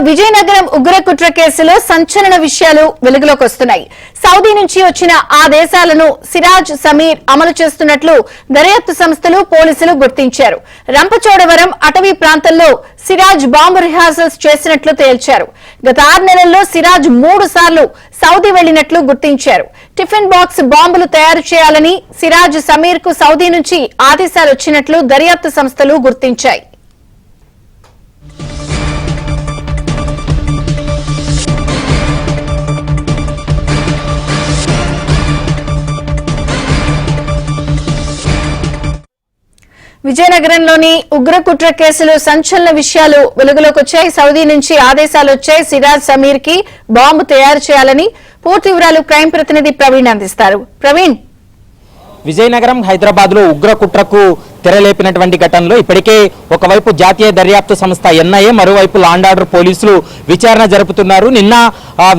విజయనగరం ఉగ్ర కుట్ర కేసులో సంచలన విషయాలు వెలుగులోకి వస్తున్నాయి. సౌదీ నుంచి వచ్చిన ఆ దేశాలను సిరాజ్ సమీర్ అమలు చేస్తున్నట్లు దర్యాప్తు సంస్థలు పోలీసులు గుర్తించారు. రంపచోడవరం అటవీ ప్రాంతంలో సిరాజ్ బాంబు రిహార్సల్స్ చేసినట్లు తేల్చారు. గత 6 నెలల్లో సిరాజ్ 3 సార్లు సౌదీ వెళ్లినట్లు గుర్తించారు. టిఫిన్ బాక్స్ బాంబులు తయారు చేయాలని సిరాజ్ సమీర్ కు సౌదీ నుంచి ఆదేశాలు వచ్చినట్లు దర్యాప్తు సంస్థలు గుర్తించాయి. విజయనగరంలోని ఉగ్ర కుట్ర కేసులో సంచలన విషయాలు వెలుగులోకి వచ్చాయి. సౌదీ నుంచి ఆదేశాలు వచ్చాయి. సిరాజ్ సమీర్ కి బాంబు తయారు చేయాలని. పూర్తి వివరాలు క్రైమ్ ప్రతినిధి ప్రవీణ్ అందిస్తారు. ప్రవీణ్, విజయనగరం హైదరాబాద్ లో ఉగ్ర కుట్రకు తెరలేపినటువంటి ఘటనలో ఇప్పటికే ఒకవైపు జాతీయ దర్యాప్తు సంస్థ ఎన్ఐఏ, మరోవైపు లా అండ్ ఆర్డర్ పోలీసులు విచారణ జరుపుతున్నారు. నిన్న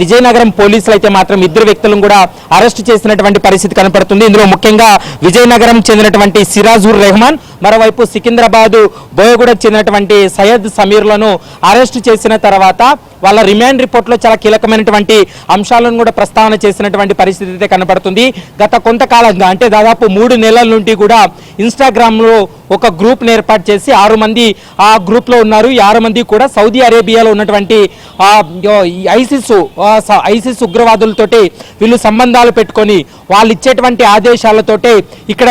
విజయనగరం పోలీసులు అయితే మాత్రం 2 వ్యక్తులను కూడా అరెస్టు చేసినటువంటి పరిస్థితి కనపడుతుంది. ఇందులో ముఖ్యంగా విజయనగరం చెందినటువంటి సిరాజుర్ రెహమాన్, మరోవైపు సికింద్రాబాద్ బోయగూడకు చెందినటువంటి సయ్యద్ సమీర్లను అరెస్టు చేసిన తర్వాత వాళ్ళ రిమాండ్ రిపోర్ట్ లో చాలా కీలకమైనటువంటి అంశాలను కూడా ప్రస్తావన చేసినటువంటి పరిస్థితి అయితే కనపడుతుంది. గత కొంతకాలంగా అంటే దాదాపు 3 నెలల నుండి కూడా ఇన్స్టాగ్రామ్ లో ఒక గ్రూప్ ఏర్పాటు చేసి 6 మంది ఆ గ్రూప్ లో ఉన్నారు. ఈ 6 మంది కూడా సౌదీ అరేబియాలో ఉన్నటువంటి ఐసిస్ ఉగ్రవాదులతోటి వీళ్ళు సంబంధాలు పెట్టుకొని వాళ్ళు ఇచ్చేటువంటి ఆదేశాలతోటే ఇక్కడ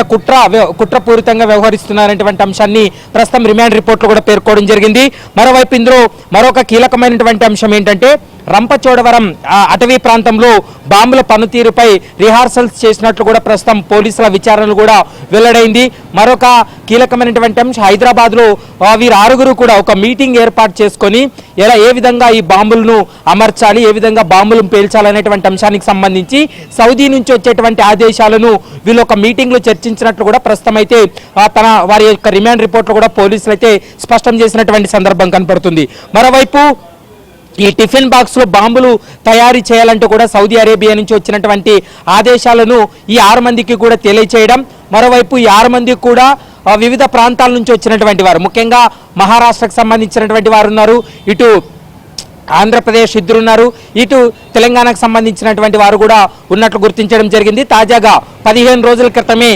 కుట్రపూరితంగా వ్యవహరిస్తున్నారనేటువంటి అంశాన్ని ప్రస్తుతం రిమాండ్ రిపోర్ట్ లో కూడా పేర్కోవడం జరిగింది. మరోవైపు ఇందులో మరొక కీలకమైనటువంటి అంశం ఏంటంటే రంపచోడవరం అటవీ ప్రాంతంలో బాంబుల పనితీరుపై రిహార్సల్స్ చేసినట్లు కూడా ప్రస్తుతం పోలీసుల విచారణలు కూడా వెల్లడైంది. మరొక కీలకమైనటువంటి అంశం, హైదరాబాద్ లో వీరు 6 కూడా ఒక మీటింగ్ ఏర్పాటు చేసుకొని ఏ విధంగా ఈ బాంబులను అమర్చాలి, ఏ విధంగా బాంబులను పేల్చాలనేటువంటి అంశానికి సంబంధించి సౌదీ నుంచి వచ్చేటువంటి ఆదేశాలను వీళ్ళు ఒక మీటింగ్ లో చర్చించినట్లు కూడా ప్రస్తుతం అయితే వారి యొక్క రిమాండ్ రిపోర్ట్ లో కూడా పోలీసులు అయితే స్పష్టం చేసినటువంటి సందర్భం కనపడుతుంది. మరోవైపు ఈ టిఫిన్ బాక్స్ లో బాంబులు తయారీ చేయాలంటూ కూడా సౌదీ అరేబియా నుంచి వచ్చినటువంటి ఆదేశాలను ఈ 6 మందికి కూడా తెలియచేయడం, మరోవైపు ఈ 6 మందికి కూడా వివిధ ప్రాంతాల నుంచి వచ్చినటువంటి వారు, ముఖ్యంగా మహారాష్ట్రకు సంబంధించినటువంటి వారు ఉన్నారు, ఇటు ఆంధ్రప్రదేశ్ 2 ఉన్నారు, ఇటు తెలంగాణకు సంబంధించినటువంటి వారు కూడా ఉన్నట్లు గుర్తించడం జరిగింది. తాజాగా 15 రోజుల క్రితమే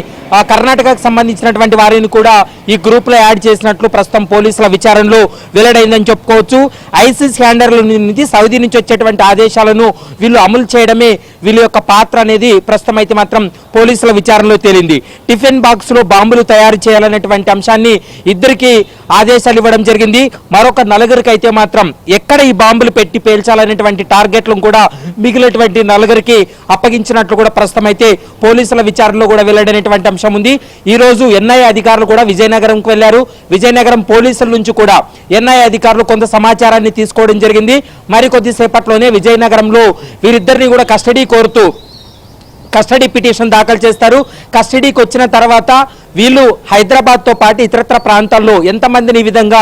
కర్ణాటకకు సంబంధించినటువంటి వారిని కూడా ఈ గ్రూప్ లో యాడ్ చేసినట్లు ప్రస్తుతం పోలీసుల విచారణలో వెల్లడైందని చెప్పుకోవచ్చు. ఐసిస్ హ్యాండర్ల నుంచి సౌదీ నుంచి వచ్చేటువంటి ఆదేశాలను వీళ్ళు అమలు చేయడమే వీళ్ళ యొక్క పాత్ర అనేది ప్రస్తుతం అయితే మాత్రం పోలీసుల విచారణలో తేలింది. టిఫిన్ బాక్స్ లో బాంబులు తయారు చేయాలనేటువంటి అంశాన్ని 2కి ఆదేశాలు ఇవ్వడం జరిగింది. మరొక 4 అయితే మాత్రం ఎక్కడ ఈ బాంబులు పెట్టి పేల్చాలనేటువంటి టార్గెట్లను కూడా మిగిలినటువంటి 4కి అప్పగించినట్లు కూడా ప్రస్తుతం అయితే పోలీసుల విచారణలో కూడా వెల్లడైనటువంటి అంశం ఉంది. ఈ రోజు ఎన్ఐఏ అధికారులు కూడా విజయనగరంకు వెళ్లారు. విజయనగరం పోలీసుల నుంచి కూడా ఎన్ఐఏ అధికారులు కొంత సమాచారాన్ని తీసుకోవడం జరిగింది. మరికొద్ది సేపట్లోనే విజయనగరంలో వీరిద్దరిని కూడా కస్టడీ కోరుతూ కస్టడీ పిటిషన్ దాఖలు చేస్తారు. కస్టడీకి వచ్చిన తర్వాత వీళ్ళు హైదరాబాద్ తో పాటు ఇతరత్ర ప్రాంతాల్లో ఎంతమందిని ఈ విధంగా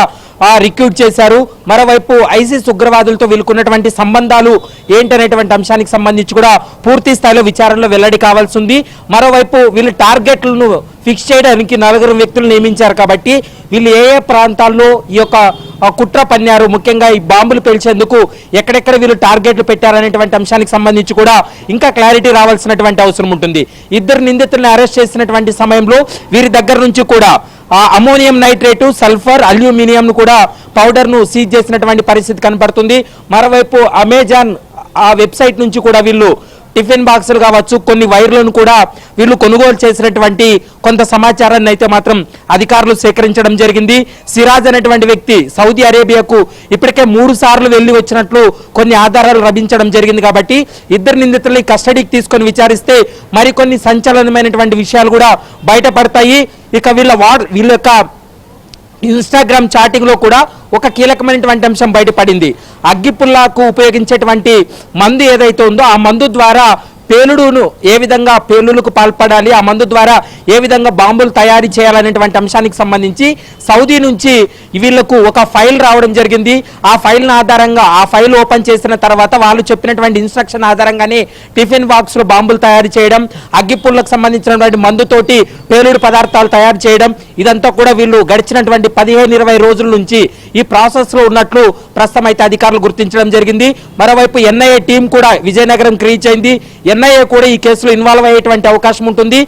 రిక్రూట్ చేశారు, మరోవైపు ఐసిస్ ఉగ్రవాదులతో వీళ్ళకున్నటువంటి సంబంధాలు ఏంటనేటువంటి అంశానికి సంబంధించి కూడా పూర్తి స్థాయిలో విచారణలో వెల్లడి కావాల్సి ఉంది. మరోవైపు వీళ్ళు టార్గెట్లను ఫిక్స్ చేయడానికి 4 వ్యక్తులు నియమించారు కాబట్టి వీళ్ళు ఏ ప్రాంతాల్లో ఈ యొక్క కుట్ర పన్నారు, ముఖ్యంగా ఈ బాంబులు పేల్చేందుకు ఎక్కడెక్కడ వీళ్ళు టార్గెట్లు పెట్టారనేటువంటి అంశానికి సంబంధించి కూడా ఇంకా క్లారిటీ రావాల్సినటువంటి అవసరం ఉంటుంది. 2 నిందితులను అరెస్ట్ చేసినటువంటి సమయంలో వీరి దగ్గర నుంచి కూడా అమోనియం నైట్రేటు, సల్ఫర్, అల్యూమినియం కూడా పౌడర్ ను సీజ్ చేసినటువంటి పరిస్థితి కనపడుతుంది. మరోవైపు అమెజాన్ వెబ్సైట్ నుంచి కూడా వీళ్ళు టిఫిన్ బాక్సులు కావచ్చు, కొన్ని వైర్లను కూడా వీళ్ళు కొనుగోలు చేసినటువంటి కొంత సమాచారాన్ని అయితే మాత్రం అధికారులు సేకరించడం జరిగింది. సిరాజ్ అనేటువంటి వ్యక్తి సౌదీ అరేబియాకు ఇప్పటికే 3 సార్లు వెళ్లి వచ్చినట్లు కొన్ని ఆధారాలు లభించడం జరిగింది. కాబట్టి 2 నిందితుల్ని కస్టడీకి తీసుకొని విచారిస్తే మరికొన్ని సంచలనమైనటువంటి విషయాలు కూడా బయటపడతాయి. ఇక వీళ్ళ యొక్క ఇన్స్టాగ్రామ్ చాటింగ్ లో కూడా ఒక కీలకమైనటువంటి అంశం బయటపడింది. అగ్గిపుల్లాకు ఉపయోగించేటువంటి మందు ఏదైతే ఉందో ఆ మందు ద్వారా పేలుడును ఏ విధంగా పేలులకు పాల్పడాలి, ఆ మందు ద్వారా ఏ విధంగా బాంబులు తయారు చేయాలనేటువంటి అంశానికి సంబంధించి సౌదీ నుంచి వీళ్లకు ఒక ఫైల్ రావడం జరిగింది. ఆ ఫైల్ ఆధారంగా ఆ ఫైల్ ఓపెన్ చేసిన తర్వాత వాళ్ళు చెప్పినటువంటి ఇన్స్ట్రక్షన్ ఆధారంగానే టిఫిన్ బాక్స్ లో బాంబులు తయారు చేయడం, అగ్గిపుల్లకు సంబంధించినటువంటి మందుతోటి పేలుడు పదార్థాలు తయారు చేయడం, ఇదంతా కూడా వీళ్ళు గడిచినటువంటి 15-20 రోజుల నుంచి ఈ ప్రాసెస్ లో ఉన్నట్లు ప్రస్తుతం అయితే అధికారులు గుర్తించడం జరిగింది. మరోవైపు ఎన్ఐఏ టీం కూడా విజయనగరం రీచ్ అయింది. ఎన్ఐఏ కూడా ఈ కేసులో ఇన్వాల్వ్ అయ్యేటువంటి అవకాశం ఉంటుంది.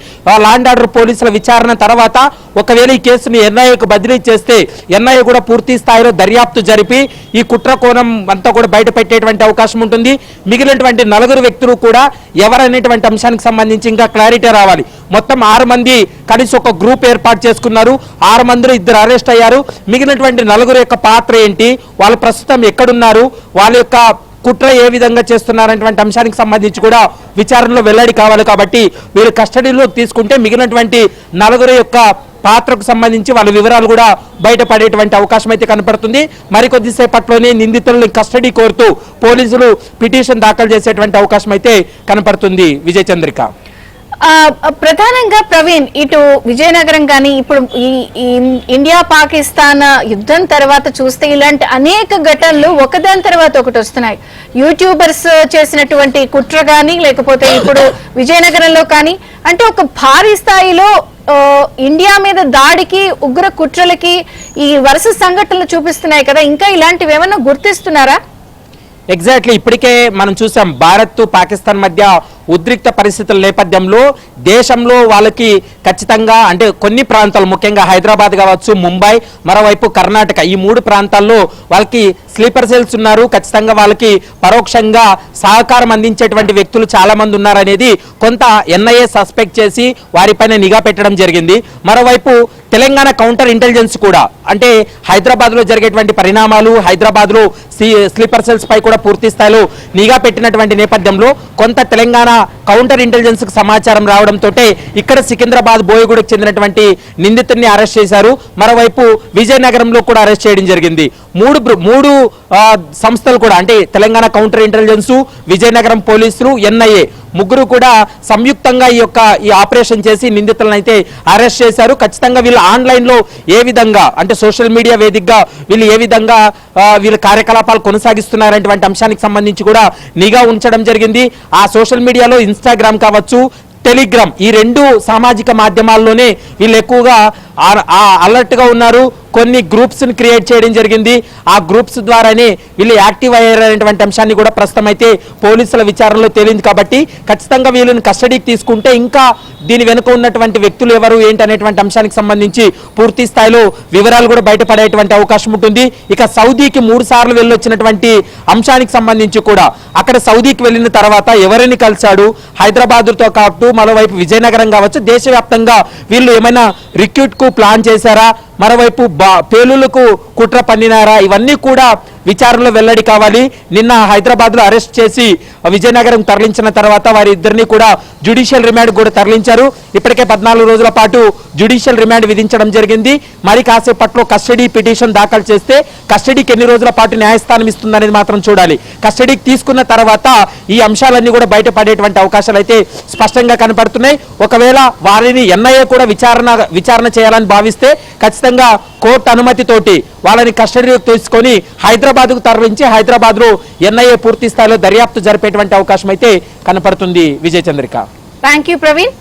లా అండ్ ఆర్డర్ పోలీసుల విచారణ తర్వాత ఒకవేళ ఈ కేసుని ఎన్ఐఏకు బదిలీ చేస్తే ఎన్ఐఏ కూడా పూర్తి స్థాయిలో దర్యాప్తు జరిపి ఈ కుట్ర కోణం అంతా కూడా బయట పెట్టేటువంటి అవకాశం ఉంటుంది. మిగిలినటువంటి 4 వ్యక్తులు కూడా ఎవరనేటువంటి అంశానికి సంబంధించి ఇంకా క్లారిటీ రావాలి. మొత్తం 6 మంది కలిసి ఒక గ్రూప్ ఏర్పాటు చేసుకున్నారు. 6 మందిలో 2 అరెస్ట్ అయ్యారు. మిగిలినటువంటి 4 యొక్క పాత్ర ఏంటి, వాళ్ళు ప్రస్తుతం ఎక్కడున్నారు, వాళ్ళ యొక్క కుట్ర ఏ విధంగా చేస్తున్నారనేటువంటి అంశానికి సంబంధించి కూడా విచారణలో వెల్లడి కావాలి. కాబట్టి వీరు కస్టడీలోకి తీసుకుంటే మిగిలినటువంటి 4 యొక్క పాత్రకు సంబంధించి వాళ్ళ వివరాలు కూడా బయటపడేటువంటి అవకాశం అయితే కనపడుతుంది. మరికొద్దిసేపట్లోనే నిందితులను కస్టడీ కోరుతూ పోలీసులు పిటిషన్ దాఖలు చేసేటువంటి అవకాశం అయితే కనపడుతుంది. విజయ్ చంద్రిక, ప్రధానంగా ప్రవీణ్, ఇటు విజయనగరం కానీ ఇప్పుడు ఈ ఇండియా పాకిస్తాన్ యుద్ధం తర్వాత చూస్తే ఇలాంటి అనేక ఘటనలు ఒకదాని తర్వాత ఒకటి వస్తున్నాయి. యూట్యూబర్స్ చేసినటువంటి కుట్ర కానీ లేకపోతే ఇప్పుడు విజయనగరంలో కానీ అంటే ఒక భారీ స్థాయిలో ఇండియా మీద దాడికి ఉగ్ర కుట్రలకి ఈ వరుస సంఘటనలు చూపిస్తున్నాయి కదా, ఇంకా ఇలాంటివి ఏమన్నా గుర్తిస్తున్నారా? ఎగ్జాక్ట్లీ, ఇప్పటికే మనం చూసాం భారత్ పాకిస్తాన్ మధ్య ఉద్రిక్త పరిస్థితుల నేపథ్యంలో దేశంలో వాళ్ళకి ఖచ్చితంగా అంటే కొన్ని ప్రాంతాలు ముఖ్యంగా హైదరాబాద్ కావచ్చు, ముంబై, మరోవైపు కర్ణాటక, ఈ 3 ప్రాంతాల్లో వాళ్ళకి స్లీపర్ సెల్స్ ఉన్నారు. ఖచ్చితంగా వాళ్ళకి పరోక్షంగా సహకారం అందించేటువంటి వ్యక్తులు చాలా మంది ఉన్నారనేది కొంత ఎన్ఐఏ సస్పెక్ట్ చేసి వారిపైన నిఘా పెట్టడం జరిగింది. మరోవైపు తెలంగాణ కౌంటర్ ఇంటెలిజెన్స్ కూడా అంటే హైదరాబాద్ లో జరిగేటువంటి పరిణామాలు, హైదరాబాద్ లో స్లీపర్ సెల్స్ పై కూడా పూర్తి స్థాయిలో నిఘా పెట్టినటువంటి నేపథ్యంలో కొంత తెలంగాణ కౌంటర్ ఇంటెలిజెన్స్ కు సమాచారం రావడంతో ఇక్కడ సికింద్రాబాద్ బోయగూడకు చెందినటువంటి నిందితుడిని అరెస్ట్ చేశారు. మరోవైపు విజయనగరంలో కూడా అరెస్ట్ చేయడం జరిగింది. మూడు సంస్థలు కూడా అంటే తెలంగాణ కౌంటర్ ఇంటెలిజెన్స్, విజయనగరం పోలీసులు, ఎన్ఐఏ ముగ్గురు కూడా సంయుక్తంగా ఈ ఆపరేషన్ చేసి నిందితులను అయితే అరెస్ట్ చేశారు. ఖచ్చితంగా వీళ్ళు ఆన్లైన్ లో ఏ విధంగా అంటే సోషల్ మీడియా వేదికగా వీళ్ళు ఏ విధంగా వీళ్ళ కార్యకలాపాలు కొనసాగిస్తున్నారనేటువంటి అంశానికి సంబంధించి కూడా నిఘా ఉంచడం జరిగింది. ఆ సోషల్ మీడియాలో ఇన్స్టాగ్రామ్ కావచ్చు, టెలిగ్రామ్, ఈ 2 సామాజిక మాధ్యమాల్లోనే వీళ్ళు ఎక్కువగా అలర్ట్ గా ఉన్నారు. కొన్ని గ్రూప్స్ ని క్రియేట్ చేయడం జరిగింది. ఆ గ్రూప్స్ ద్వారానే వీళ్ళు యాక్టివ్ అయ్యారనేటువంటి అంశాన్ని కూడా ప్రస్తుతం అయితే పోలీసుల విచారణలో తేలింది. కాబట్టి ఖచ్చితంగా వీళ్ళని కస్టడీకి తీసుకుంటే ఇంకా దీని వెనుక ఉన్నటువంటి వ్యక్తులు ఎవరు ఏంటి అనేటువంటి అంశానికి సంబంధించి పూర్తి స్థాయిలో వివరాలు కూడా బయటపడేటువంటి అవకాశం ఉంటుంది. ఇక సౌదీకి 3 సార్లు వెళ్ళొచ్చినటువంటి అంశానికి సంబంధించి కూడా అక్కడ సౌదీకి వెళ్ళిన తర్వాత ఎవరిని కలిశాడు, హైదరాబాద్తో కావచ్చు మరోవైపు విజయనగరం కావచ్చు, దేశవ్యాప్తంగా వీళ్ళు ఏమైనా రిక్రూట్ కు ప్లాన్ చేశారా, మరోవైపు పేలులకు కుట్ర పన్నినారా, ఇవన్నీ కూడా విచారణలో వెల్లడి కావాలి. నిన్న హైదరాబాద్ లో అరెస్ట్ చేసి విజయనగరం తరలించిన తర్వాత వారిద్దరిని కూడా జ్యుడిషియల్ రిమాండ్ కూడా తరలించారు. ఇప్పటికే 14 రోజుల పాటు జ్యుడిషియల్ రిమాండ్ విధించడం జరిగింది. మరి కాసేపట్లో కస్టడీ పిటిషన్ దాఖలు చేస్తే కస్టడీకి ఎన్ని రోజుల పాటు న్యాయస్థానం ఇస్తుందనేది మాత్రం చూడాలి. కస్టడీకి తీసుకున్న తర్వాత ఈ అంశాలన్నీ కూడా బయటపడేటువంటి అవకాశాలు అయితే స్పష్టంగా కనపడుతున్నాయి. ఒకవేళ వారిని ఎన్ఐఏ కూడా విచారణ చేయాలని భావిస్తే ఖచ్చితంగా కోర్టు అనుమతితోటి వాళ్ళని కస్టడీలోకి తీసుకొని హైదరాబాద్ కు తరలించి హైదరాబాద్ లో ఎన్ఐఏ పూర్తి స్థాయిలో దర్యాప్తు జరిపేటువంటి అవకాశం అయితే కనపడుతుంది. Vijay Chandrika, thank you Praveen.